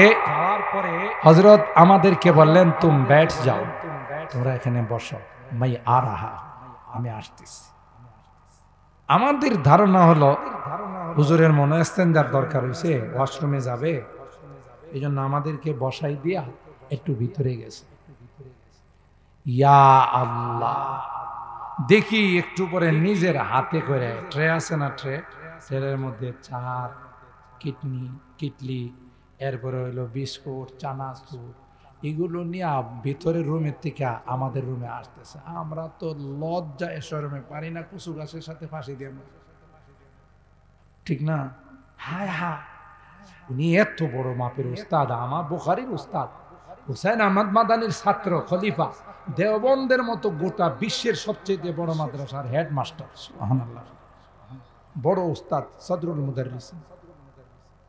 হযরত আমাদেরকে বললেন, তুম बैठ যাও, তোমরা এখানে বসো, मैं आ रहा, আমি আসতেছি। আমাদের ধারণা হলো হুজুরের মনে ইস্তেঞ্জার দরকার হয়েছে, ওয়াশরুমে যাবে, এই জন্য আমাদেরকে বসাই দিয়া একটু ভিতরে গেছে। ইয়া আল্লাহ, দেখি একটু পরে নিজের হাতে করে ট্রে আছে না, ট্রের মধ্যে চার কিটলি, এরপরে হইলো বিস্কুট, চানাচুর, এগুলো নিয়ে ভিতরের রুমের থেকে আমাদের রুমে আসতেছে। আমরা তো লজ্জা এসে রুমে পারি না, কুসু গাছের সাথে ফাঁসি দিয়ে, ঠিক না? হায় হায়, উনি এত বড় মাপের উস্তাদ, আমার বুখারীর উস্তাদ, হুসাইন আহমদ মাদানির ছাত্র, খলিফা, দেওবন্দের মতো গোটা বিশ্বের সবচেয়ে বড় মাদ্রাসার হেডমাস্টার, সুবহানাল্লাহ, বড় উস্তাদ সদরুল মুদাররিসিন।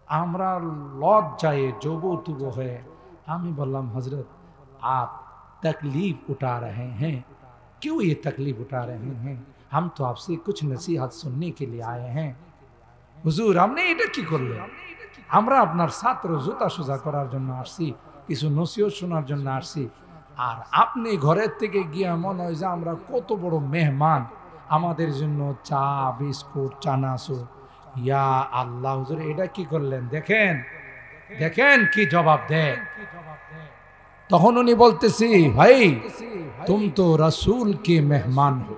আমরা লজ্জায় জবুতুবু হয়ে আমি বললাম, হযরত आप तकलीफ उठा रहे हैं, क्यों ये तकलीफ उठा रहे हैं? हम तो आपसे कुछ नसीहत सुनने के लिए आए हैं। হুজুর, আপনি এটা কি করলেন? আমরা আপনার ছাত্র, জুতা সোজা করার জন্য আসছি, কিছু নসিহত শোনার জন্য আসছি, আর আপনি ঘরের থেকে গিয়া মনে হয় যে আমরা কত বড় মেহমান, আমাদের জন্য চা, বিস্কুট, চানাচুর। ইয়া আল্লাহ, হুজুর এটা কি করলেন? দেখেন দেখেন কি জবাব দেয়। তখন উনি বলতেছি, ভাই তুম তো রাসূল কে মেহমান হো।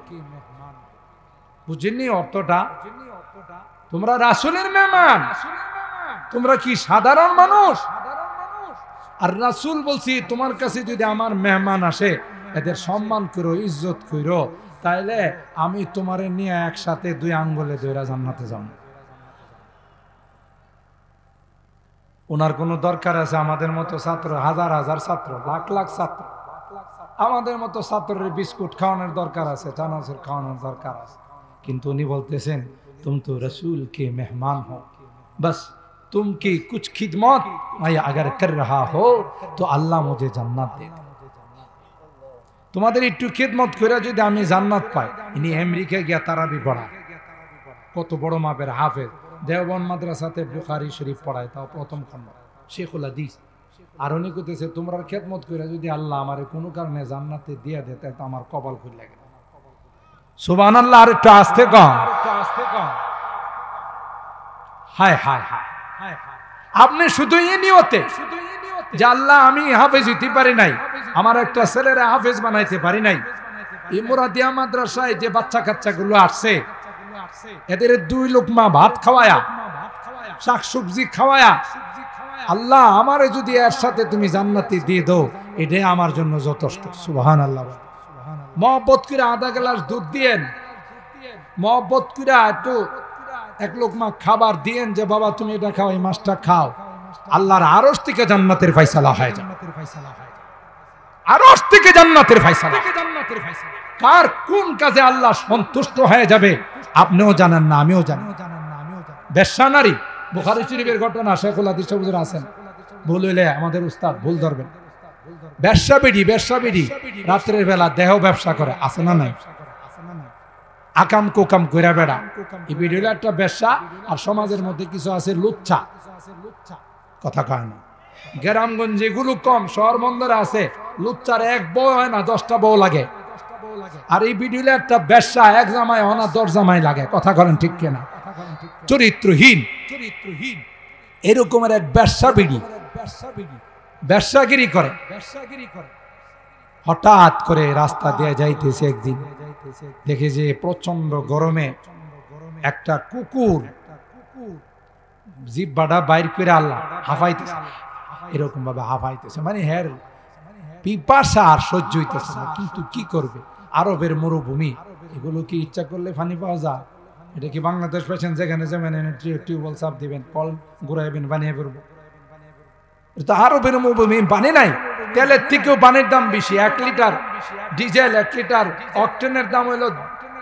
বুঝেননি অর্থটা? তোমরা রাসূলের মেহমান, তোমরা কি সাধারণ মানুষ? আর রাসূল বলছি, তোমার কাছে যদি আমার মেহমান আসে, এদের সম্মান করো, ইজ্জত করো, তাইলে আমি তোমারে নিয়ে একসাথে 2 আঙ্গুলে ধইরা জান্নাতে যাব। ওনার কোনো দরকার আছে আমাদের মতো ছাত্র, হাজার হাজার ছাত্র, লাখ লাখ ছাত্র, আমাদের মতো ছাত্রের বিস্কুট খাওয়ানোর দরকার আছে, চানাচুর খাওয়ানোর দরকার আছে, কিন্তু উনি বলতেছেন, तुम तो रसूल के मेहमान हो, बस तुम की कुछ खिदमत मैं अगर कर रहा हो तो अल्लाह मुझे जन्नत देगा। তোমাদের একটু খিদমত করে যদি আমি জান্নাত পাই। ইনি আমেরিকা গিয়া তারাবি পড়া, কত বড় মাপের হাফেজ, দেওবন্দ মাদ্রাসাতে বুখারী শরীফ পড়ায়, তাও প্রথম খণ্ড, শেখুল হাদিস। আর উনি কইতেছে, তোমরা খিদমত করে যদি আল্লাহ আমারে কোনো কারণে জান্নাতে দিয়ে দেয়, তাই তো আমার কপাল খুলে গেল। সুবহানাল্লাহ, আর একটু আস্তে কম। হায় হায় হায়, আপনি শুধু এই নিয়তে যে আল্লাহ আমি হাফেজ হইতে পারি নাই, আমার একটা ছেলেরা হাফেজ বানাইতে পারি নাই, এই মুরাদিয়া মাদ্রাসায় যে বাচ্চা কাচ্চা গুলো আসছে, এদের 2 লোকমা ভাত খাওয়ায়া, শাকসবজি খাওয়ায়া, আল্লাহ আমারে যদি এর সাথে তুমি জান্নাতি দিয়ে দাও, এটাই আমার জন্য যথেষ্ট। সুবহানাল্লাহ। মহব্বত করে আধা গ্লাস দুধ দিয়েন, মহব্বত করে একটু 1 লোকমা খাবার দিয়েন, যে বাবা তুমি এটা খাও, এই মাছটা খাও, আল্লাহর আরশ থেকে জান্নাতের ফয়সালা হয় যায়, আরশ থেকে জান্নাতের ফয়সালা। কার কোন কাজে আল্লাহ সন্তুষ্ট হয়ে যাবে আপনিও জানেন না, আমিও জানি। বেশ্যা নারী, বুখারী শরীফের ঘটনা, শেখুল হাদিস হুজুর আছেন, ভুল হইলে আমাদের উস্তাদ ভুল ধরবেন। বেশ্যা বিড়ি রাত্রের বেলা দেহ ব্যবসা করে, আছে না নাই? আকাম কোকাম কইরা বেড়া, এই বিড়ি হলো একটা বেশ্যা। আর সমাজের মধ্যে কিছু আছে লুচ্ছা, কথা কয় না। গ্রামগঞ্জে এগুলো কম, শহর বন্দরে আছে লুচ্চার 1 বউ হয় না, 10টা বউ লাগে। আর এই বিড়ি হলো একটা বেশ্যা, 1 জামাই হয় না, 10 জামাই লাগে, কথা করেন ঠিক কিনা? চরিত্রহীন এরকমের এক বেশ্যা বিড়ি। ব্যবসাগিরি করে। হঠাৎ করে রাস্তা দিয়ে যাইতেছে, একদিন দেখে যে প্রচন্ড গরমে একটা কুকুর জিহ্বাটা বাইর করে আল্লাহ হাফাইতেছে, এরকম ভাবে হাফাইতেছে, মানে হের পিপাসা আর সহ্য হইতেছে না। কিন্তু কি করবে, আরবের মরুভূমি, এগুলো কি ইচ্ছা করলে পানি পাওয়া যায়? এটা কি বাংলাদেশ পেয়েছেন যেখানে যেমন টিউবওয়েল চাপ দিবেন, কল ঘুরাইবেন, বানিয়ে ফেলবো? এটা আরবের মরুভূমি, পানি নাই। তেলের থেকেও পানির দাম বেশি। 1 লিটার ডিজেল, 1 লিটার অকটেনের দাম হলো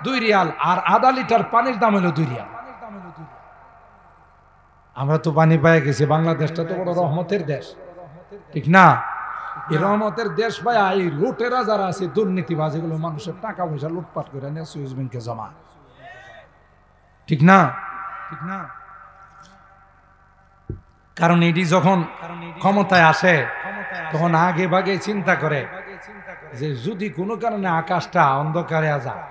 2 রিয়াল, আর আধা লিটার পানির দাম হলো 2 রিয়াল। আমরা তো পানি পেয়ে গেছি। বাংলাদেশটা তো বড় রহমতের দেশ, ঠিক না? এই রহমতের দেশ ভাই, এই লুটেরা যারা আছে, দুর্নীতিবাজ, এগুলো মানুষের টাকা পয়সা লুটপাট করে নিয়ে সুইস ব্যাংকে জমা, ঠিক না? ঠিক না? কারণ এটি যখন ক্ষমতায় আসে তখন আগে ভাগে চিন্তা করে যে যদি কোনো কারণে আকাশটা অন্ধকারে যায়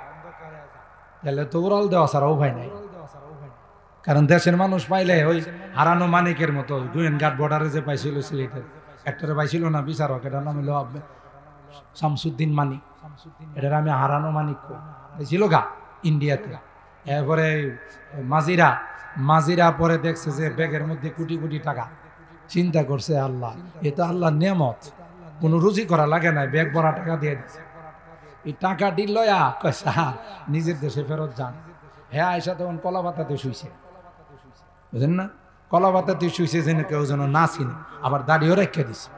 তাহলে তো উড়াল দেওয়া ছাড়া উপায় নাই। কারণ দেশের মানুষ পাইলে ওই হারানো মানিকের মতো, গোয়েনঘাট বর্ডারে যে পাইছিল সিলেটের একটারে পাইছিল না বিচারক, এটার নাম হলো শামসুদ্দিন মানিক। এটার আমি হারানো মানিক পাইছিল গা ইন্ডিয়াতে। এরপরে মাজিরা পরে দেখছে যে ব্যাগের মধ্যে কোটি কোটি টাকা। চিন্তা করছে আল্লাহ, এ তো আল্লাহর নিয়ামত, কোনো রুজি করা লাগে না, ব্যাগ ভরা টাকা দিয়ে দিচ্ছে। এই টাকা দিল নিজের দেশে ফেরত যান। হ্যাঁ, আয়সা তখন কলা পাতাতে শুইছে, বুঝলেন না? কলা পাতাতে শুইছে যেন কেউ যেন না চিনে, আবার দাড়িও রেখে দিছে।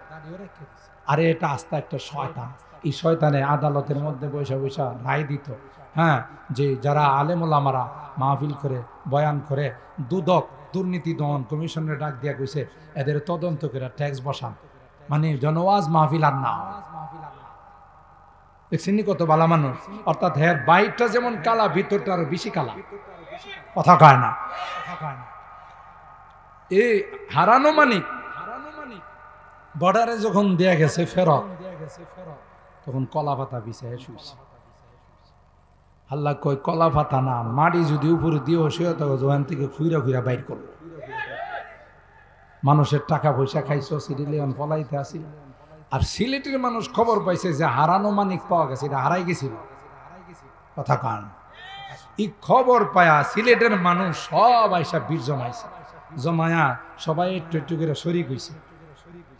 আরে এটা আস্তে একটা শয়তান। এই শয়তানে আদালতের মধ্যে বৈশা বৈশা রায় দিত, হ্যাঁ, যে যারা আলেম ওলামারা মাহফিল করে বয়ান করে দুদক দুর্নীতি দমন কমিশনের ডাক দিয়া কইছে এদের তদন্ত করে ট্যাক্স বসান, মানে জনওয়াজ মাহফিল আর না। দেখছেন কত বালা মানুষ। অর্থাৎ হ্যাঁ, বাইরটা যেমন কালা, ভিতরটা আরো বেশি কালা, কথা কয় না। এই হারানো মানিক বর্ডারে যখন দেয়া গেছে ফেরত, তখন কলা পাতা বিছায় শুইছে। আল্লাহ কয় কলা পাতা না, মাটি যদি উপরে দিয়েও শুয়ে থাকো, ওখান থেকে খুইরা খুইরা বাইর করবো। মানুষের টাকা পয়সা খাইছো, সিডিলিয়ন পলাইতে আসিল। আর সিলেটের মানুষ খবর পাইছে যে হারানো মানিক পাওয়া গেছে, এটা হারাই গেছিল, কথা কান। এই খবর পায়া সিলেটের মানুষ সব আইসা বীর জমায়া সবাই একটু একটু করে শরিক হইছে।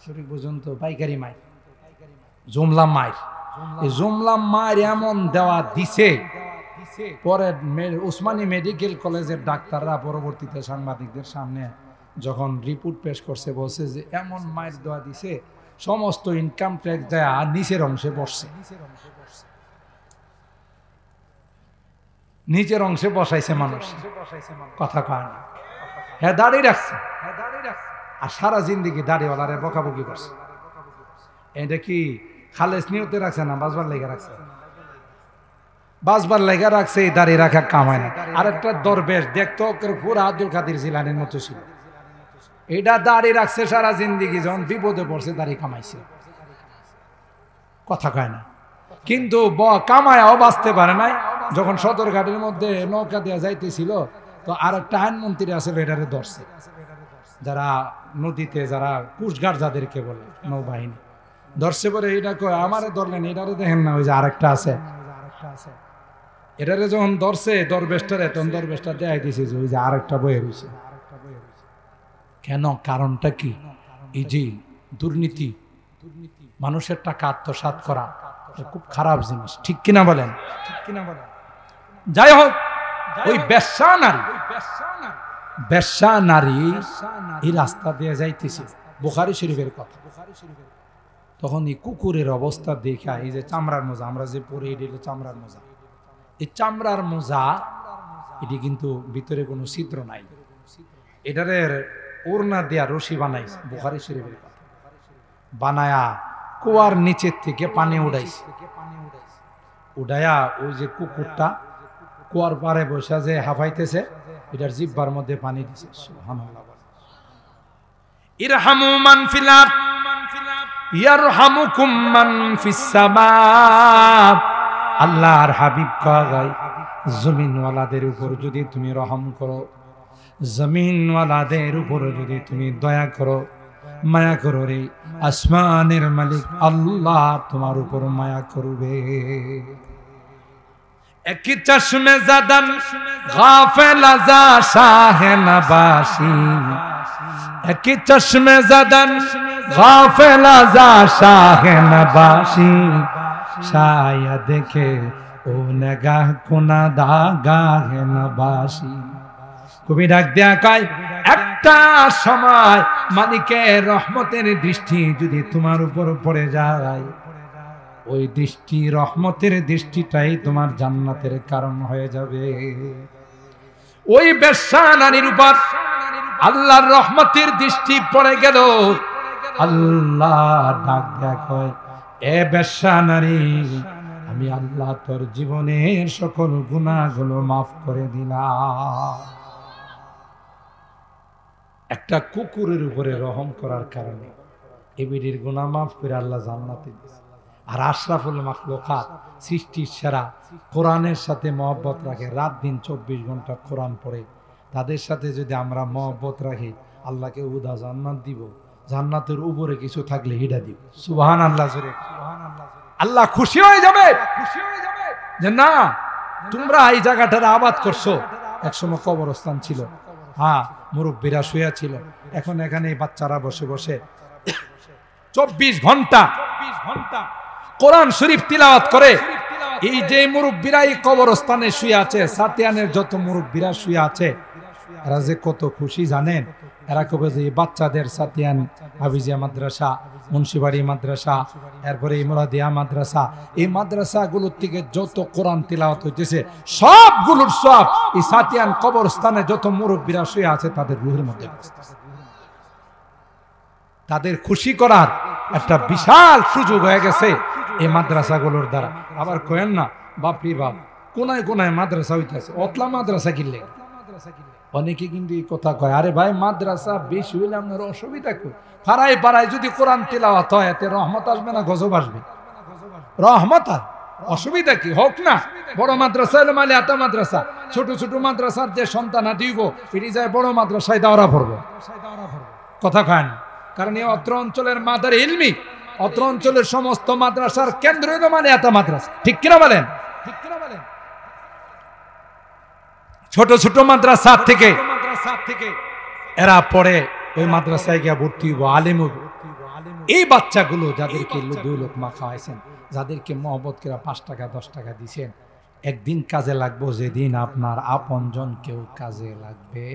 শরিক পর্যন্ত পাইকারি মাইর, জুমলা মাইর। এই জুমলা মাইর এমন দেওয়া দিছে, পরে উসমানী মেডিকেল কলেজের ডাক্তাররা পরবর্তীতে সাংবাদিকদের সামনে যখন রিপোর্ট পেশ করছে, বলছে যে এমন মাইর দেওয়া দিছে সমস্ত ইনকাম ট্যাক্স দেয়া নিচের অংশে বসছে, নিচের অংশে বসাইছে মানুষ, কথা কয় না। হ্যাঁ, দাঁড়িয়ে রাখছে, আর সারা জিন্দিগি দাড়িওয়ালারে বকাবকি করছে। এটা কি খালেস নিয়তে রাখছে না বাজবার লেগে রাখছে? বাজবার লেগে রাখছে, এই দাড়ি রাখা কামায় না। আর একটা দরবেশ দেখতো পুরো আব্দুল কাদের জিলানির মতো ছিল, এটা দাড়ি রাখছে সারা জিন্দিগি, যখন বিপদে পড়ছে দাড়ি কামাইছে, কথা কয় না। কিন্তু কামায়াও বাঁচতে পারে নাই। যখন সদরঘাটের মধ্যে নৌকা দেওয়া যাইতেছিল, তো আর একটা আইনমন্ত্রী আছে, এটারে ধরছে, যারা নদীতে যারা কুশঘাট যাদেরকে বলে নৌবাহিনী, ধরছে পরে এটা কয় আমারে ধরলেন, এটারে দেখেন না, ওই যে আরেকটা আছে, এটারে যখন ধরছে দরবেশটারে, তখন দরবেশটা দেখাই দিছে যে ওই যে আরেকটা বয়ে রয়েছে। কেন? কারণটা কি? এই যে দুর্নীতি, মানুষের টাকা আত্মসাৎ করা খুব খারাপ জিনিস, ঠিক কিনা বলেন? যাই হোক, ওই বেশ্যা নারী এই রাস্তা দিয়ে যাইতেছে, বুখারী শরীফের কথা। তখন এই কুকুরের অবস্থা দেখা, এই যে চামড়ার মোজা আমরা যে পরে, এটি হলো চামড়ার মোজা। এই চামড়ার মোজা, এটি কিন্তু ভিতরে কোনো ছিদ্র নাই, এটারে ওড়না দেয়া রশি বানাইছে, বুখারী শরীফের কথা। বানায়া কুয়ার নিচের থেকে পানি উড়াইছে, উড়াইয়া ওই যে কুকুরটা কুয়ার পারে বসে যে হাফাইতেছে, এটার জিহ্বার মধ্যে পানি দিছে। সুবহানাল্লাহ। ইরহামু মান ফিল আরদ ইয়ারহামুকুম মান ফিস সামা। আল্লাহর হাবিব কয়, জমিনওয়ালাদের উপর যদি তুমি রহম করো, জমিনওয়ালাদের উপর যদি তুমি দয়া করো, মায়া করো রে আসমানের মালিক আল্লাহ তোমার উপর মায়া করবে। একই চশমে জাদান গাফেল আজা শাহে নবাসী, একই চশমে জাদান গাফেল আজা শাহে নবাসী, শায়দ কে ও নগাহ কুনা দাগাহে নবাসী। কবি ডাক দেয়া কয় একটা সময় মালিকের রহমতের দৃষ্টি যদি তোমার উপর পড়ে যায়, ওই দৃষ্টি রহমতের দৃষ্টিটাই তোমার জান্নাতের কারণ হয়ে যাবে। ওই বেশ্যা নারীর উপর আল্লাহর রহমতের দৃষ্টি পড়ে গেল, আল্লাহ ডাক দেয়া কয় এ বেশ্যা নারী, আমি আল্লাহ তোর জীবনের সকল গুনাহগুলো মাফ করে দিলাম। একটা কুকুরের উপরে রহম করার কারণে এবিডির গুনাহ মাফ করে আল্লাহ জান্নাতে দিয়েছে। আর আশরাফুল মাখলুকাত সৃষ্টির সেরা, কোরআনের সাথে মহব্বত রাখে, রাত দিন 24 ঘন্টা কোরআন পড়ে, তাদের সাথে যদি আমরা মহব্বত রাখি আল্লাহকে উদা জান্নাত দিব। জান্নাতের উপরে কিছু থাকলে হিডা দিব। সুবহানাল্লাহ জোরে সুবহানাল্লাহ। আল্লাহ খুশি হয়ে যাবে যে না তোমরা এই জায়গাটার আবাদ করছো। একসময় কবরস্থান ছিল, হ্যাঁ মুরব্বীরা শুয়ে ছিল, এখন এখানে বাচ্চারা বসে বসে 24 ঘন্টা কোরআন শরীফ তিলাওয়াত করে। এই যে মুরব্বীরা এই কবরস্থানে শুয়ে আছে, সাতিয়ানের যত মুরব্বীরা শুয়ে আছে, এরা যে কত খুশি জানেন। এরা কবে যে বাচ্চাদের সাতিয়ান হাফিজিয়া মাদ্রাসা, মুন্সিবাড়ি মাদ্রাসা, এরপরে ইমরাদিয়া মাদ্রাসা, এই মাদ্রাসাগুলোর থেকে যত কোরআন তিলাওয়াত হইতেছে সবগুলোর সব এই সাতিয়ান কবরস্থানে যত মুরব্বীরা শুয়ে আছে তাদের রুহের মধ্যে বসতেছে। তাদের খুশি করার একটা বিশাল সুযোগ হয়ে গেছে এই মাদ্রাসাগুলোর দ্বারা। আবার কয়েন না বাপরি বাপ, কোনায় কোনায় মাদ্রাসা হইতেছে, অতলা মাদ্রাসা কিনলে অনেকে কিন্তু এই কথা কয়, আরে ভাই মাদ্রাসা বেশি হইলে আপনার অসুবিধা কই? পাড়ায় পাড়ায় যদি কোরআন তিলাওয়াত হয় এতে রহমত আসবে না গজব আসবে? রহমত আর অসুবিধা কি? হোক না। বড় মাদ্রাসা হলো মালে আতা মাদ্রাসা, ছোট ছোট মাদ্রাসার যে সন্তান দিব এটি যায় বড় মাদ্রাসায় দাওরা পড়বো, কথা কয় না। কারণ এই অত্র অঞ্চলের মাদার ইলমি, অত্র অঞ্চলের সমস্ত মাদ্রাসার কেন্দ্র হলো মানে আতা মাদ্রাসা। ঠিক কিনা বলেন? ছোট ছোট মাদ্রাসা থেকে এরা পড়ে ওই মাদ্রাসায় গিয়ে ভর্তি হইব, আলেম হইব। এই বাচ্চাগুলো যাদেরকে দুই লোকমা খাওয়াইছেন, যাদেরকে মহব্বত করে 5 টাকা 10 টাকা দিছেন, একদিন কাজে লাগবো যেদিন আপনার আপনজন কেউ কাজে লাগবে।